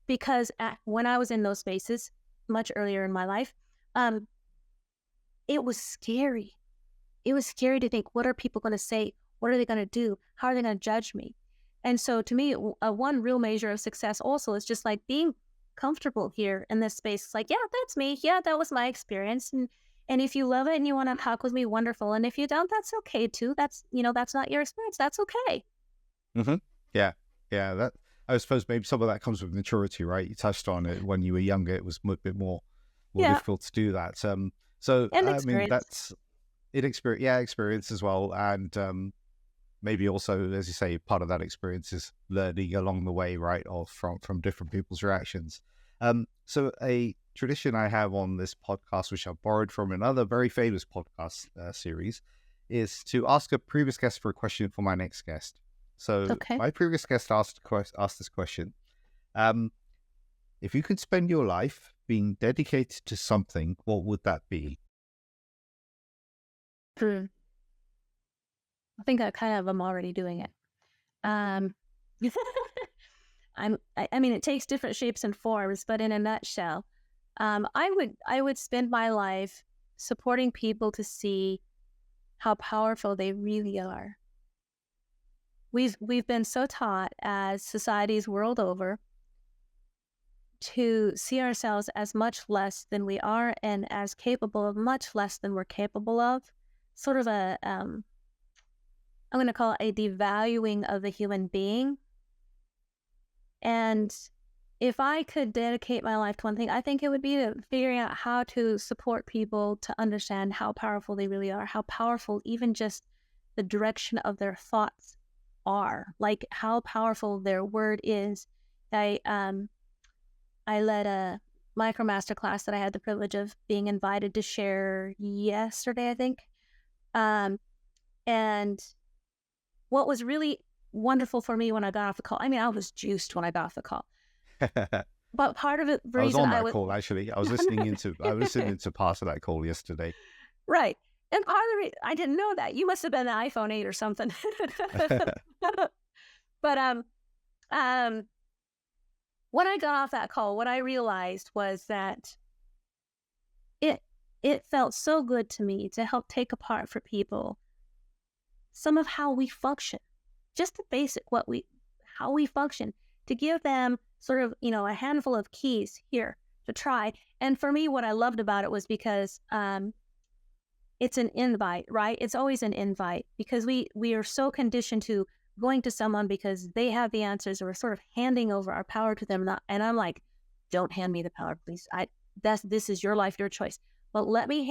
Because when I was in those spaces much earlier in my life, it was scary. It was scary to think, what are people going to say? What are they going to do? How are they going to judge me? And so to me, one real measure of success also is just like being comfortable here in this space. It's like, yeah, that's me. Yeah, that was my experience. And if you love it and you want to talk with me, wonderful. And if you don't, that's okay too. That's not your experience. That's okay.
Mm-hmm. Yeah. Yeah. That, I suppose maybe some of that comes with maturity, right? You touched on it when you were younger. It was a bit more difficult to do that. So
and
I mean, that's experience as well. And maybe also, as you say, part of that experience is learning along the way, right? Or from different people's reactions. So a tradition I have on this podcast, which I've borrowed from another very famous podcast series, is to ask a previous guest for a question for my next guest. So my previous guest asked this question. If you could spend your life being dedicated to something, what would that be?
I think I kind of am already doing it. I mean, it takes different shapes and forms, but in a nutshell, I would spend my life supporting people to see how powerful they really are. We've been so taught as societies world over to see ourselves as much less than we are and as capable of much less than we're capable of. Sort of I'm going to call it a devaluing of the human being. And if I could dedicate my life to one thing, I think it would be to figuring out how to support people to understand how powerful they really are, how powerful even just the direction of their thoughts are, like how powerful their word is. I led a micro masterclass that I had the privilege of being invited to share yesterday, I think. And what was really wonderful for me when I got off the call, I mean, I was juiced when I got off the call. But part of it,
I was on that call actually. I was listening into part of that call yesterday.
Right, and part of it, I didn't know that. You must have been the iPhone 8 or something. But when I got off that call, what I realized was that it felt so good to me to help take apart for people some of how we function. just the basic, how we function, to give them sort of, a handful of keys here to try. And for me, what I loved about it was because it's an invite, right? It's always an invite, because we are so conditioned to going to someone because they have the answers, or we're sort of handing over our power to them. And I'm like, don't hand me the power, please. This is your life, your choice. But let me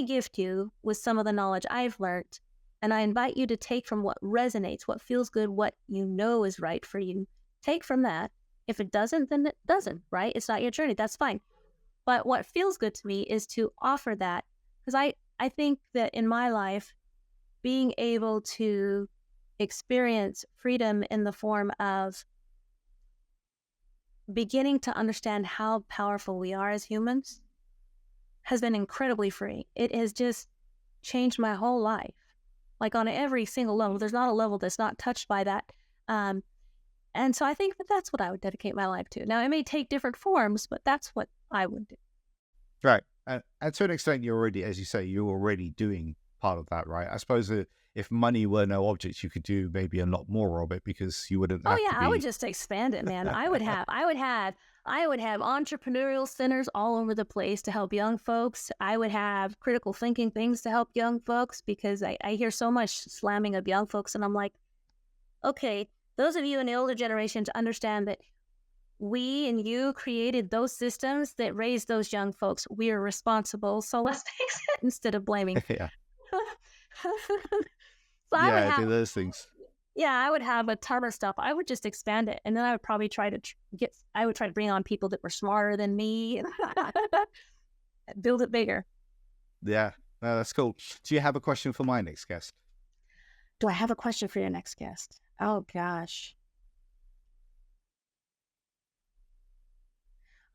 gift you with some of the knowledge I've learned. And I invite you to take from what resonates, what feels good, what you know is right for you. Take from that. If it doesn't, then it doesn't, right? It's not your journey. That's fine. But what feels good to me is to offer that, because I think that in my life, being able to experience freedom in the form of beginning to understand how powerful we are as humans has been incredibly free. It has just changed my whole life, like on every single level. There's not a level that's not touched by that. And so I think that's what I would dedicate my life to. Now, it may take different forms, but that's what I would do.
Right. And to an extent, you're already doing part of that, right? I suppose that if money were no object, you could do maybe a lot more of it, because you wouldn't have to be...
I would just expand it, man. I would have entrepreneurial centers all over the place to help young folks. I would have critical thinking things to help young folks, because I hear so much slamming of young folks, and I'm like, okay, those of you in the older generations understand that we and you created those systems that raised those young folks. We are responsible, so let's fix it instead of blaming.
Yeah.
So
Yeah, do those things.
Yeah, I would have a ton of stuff. I would just expand it, and then I would probably try to bring on people that were smarter than me, and build it bigger.
Yeah, no, that's cool. Do you have a question for my next guest?
Do I have a question for your next guest? Oh gosh.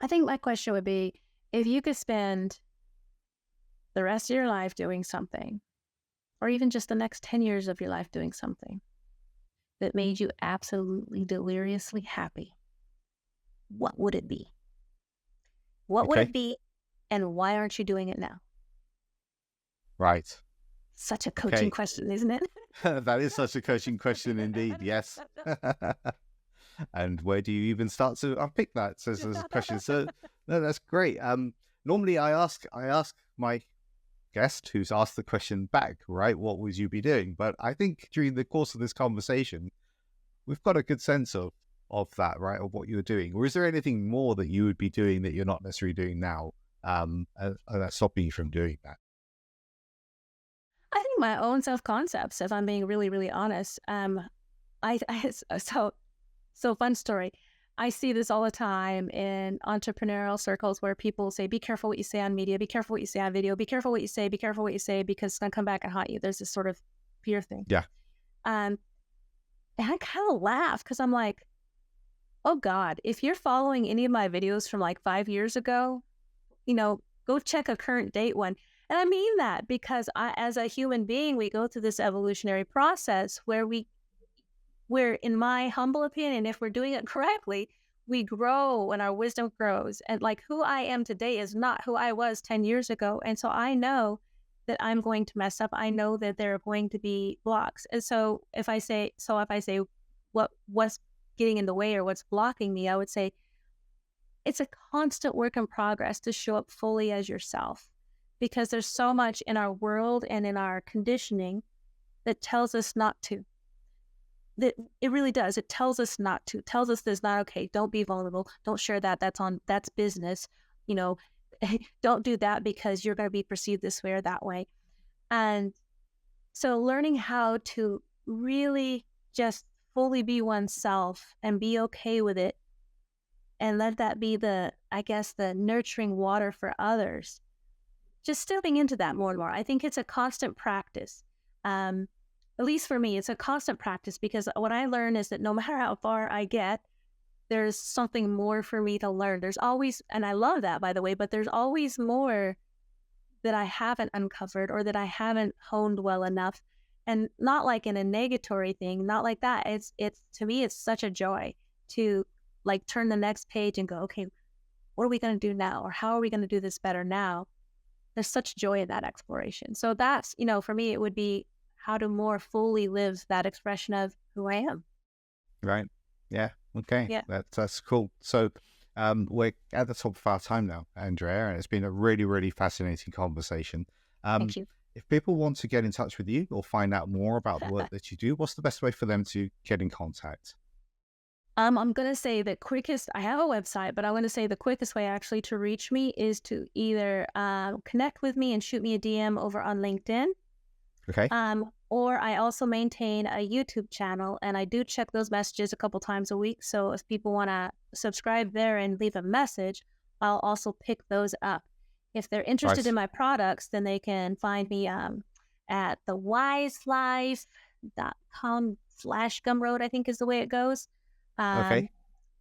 I think my question would be, if you could spend the rest of your life doing something, or even just the next 10 years of your life doing something that made you absolutely deliriously happy, what would it be? What would it be, and why aren't you doing it now?
Right.
Such a coaching question, isn't it?
That is such a coaching question indeed, yes. And where do you even start to unpick that as a question? So no, that's great. Normally I ask my guest who's asked the question back, right, what would you be doing? But I think during the course of this conversation, we've got a good sense of that, right, of what you're doing. Or is there anything more that you would be doing that you're not necessarily doing now, that's stopping you from doing that?
I think my own self-concepts, if I'm being really, really honest. So fun story. I see this all the time in entrepreneurial circles, where people say, be careful what you say on media, be careful what you say on video, be careful what you say, because it's going to come back and haunt you. There's this sort of fear thing.
Yeah.
And I kind of laugh, because I'm like, oh God, if you're following any of my videos from like 5 years ago, go check a current date one. And I mean that because as a human being, we go through this evolutionary process where, in my humble opinion, if we're doing it correctly, we grow and our wisdom grows. And like, who I am today is not who I was 10 years ago. And so I know that I'm going to mess up. I know that there are going to be blocks. And so if I say what's getting in the way or what's blocking me, I would say it's a constant work in progress to show up fully as yourself, because there's so much in our world and in our conditioning that tells us not to. That it really does. It tells us not to. It tells us that's not okay. Don't be vulnerable. Don't share that. That's business. Don't do that because you're going to be perceived this way or that way. And so learning how to really just fully be oneself and be okay with it, and let that be the nurturing water for others. Just stepping into that more and more. I think it's a constant practice. At least for me, it's a constant practice, because what I learn is that no matter how far I get, there's something more for me to learn. There's always, and I love that, by the way, but there's always more that I haven't uncovered or that I haven't honed well enough. And not like in a negatory thing, not like that. It's to me, it's such a joy to like turn the next page and go, okay, what are we going to do now? Or how are we going to do this better now? There's such joy in that exploration. So that's, for me, it would be, how to more fully live that expression of who I am.
Right. Yeah. Okay.
Yeah.
That's cool. So we're at the top of our time now, Andrea, and it's been a really, really fascinating conversation.
Thank you.
If people want to get in touch with you or find out more about the work that you do, what's the best way for them to get in contact?
I'm going to say the quickest, I have a website, but I'm going to say the quickest way actually to reach me is to either connect with me and shoot me a DM over on LinkedIn.
Okay.
Or I also maintain a YouTube channel, and I do check those messages a couple times a week. So if people want to subscribe there and leave a message, I'll also pick those up. If they're interested in my products, then they can find me at thewiselife.com/Gumroad, I think is the way it goes.
Okay.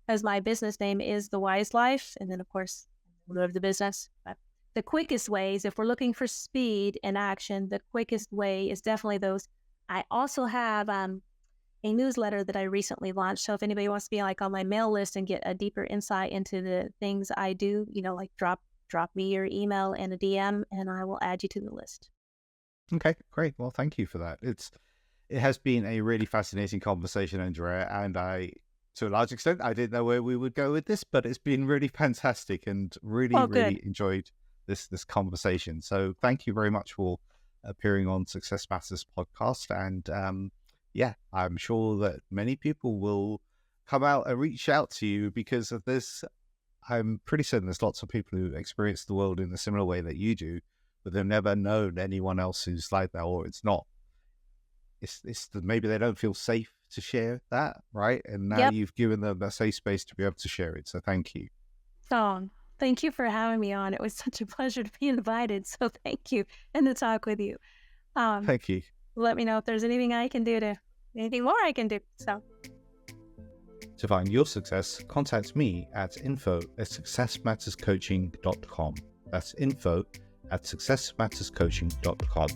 As my business name is The Wise Life. And then, of course, we love the business. But the quickest ways, if we're looking for speed and action, the quickest way is definitely those. I also have a newsletter that I recently launched. So if anybody wants to be like on my mail list and get a deeper insight into the things I do, like drop me your email and a DM, and I will add you to the list.
Okay, great. Well, thank you for that. It has been a really fascinating conversation, Andrea, and to a large extent, I didn't know where we would go with this, but it's been really fantastic and really enjoyed this conversation. So thank you very much for appearing on Success Matters podcast. And I'm sure that many people will come out and reach out to you because of this. I'm pretty certain there's lots of people who experience the world in a similar way that you do, but they've never known anyone else who's like that, or maybe they don't feel safe to share that, right? And now you've given them a safe space to be able to share it. So thank you.
Oh, thank you for having me on. It was such a pleasure to be invited. So thank you, and to talk with you.
Thank you.
Let me know if there's anything I can do anything more I can do. So
to find your success, contact me at info@successmatterscoaching.com. That's info@successmatterscoaching.com.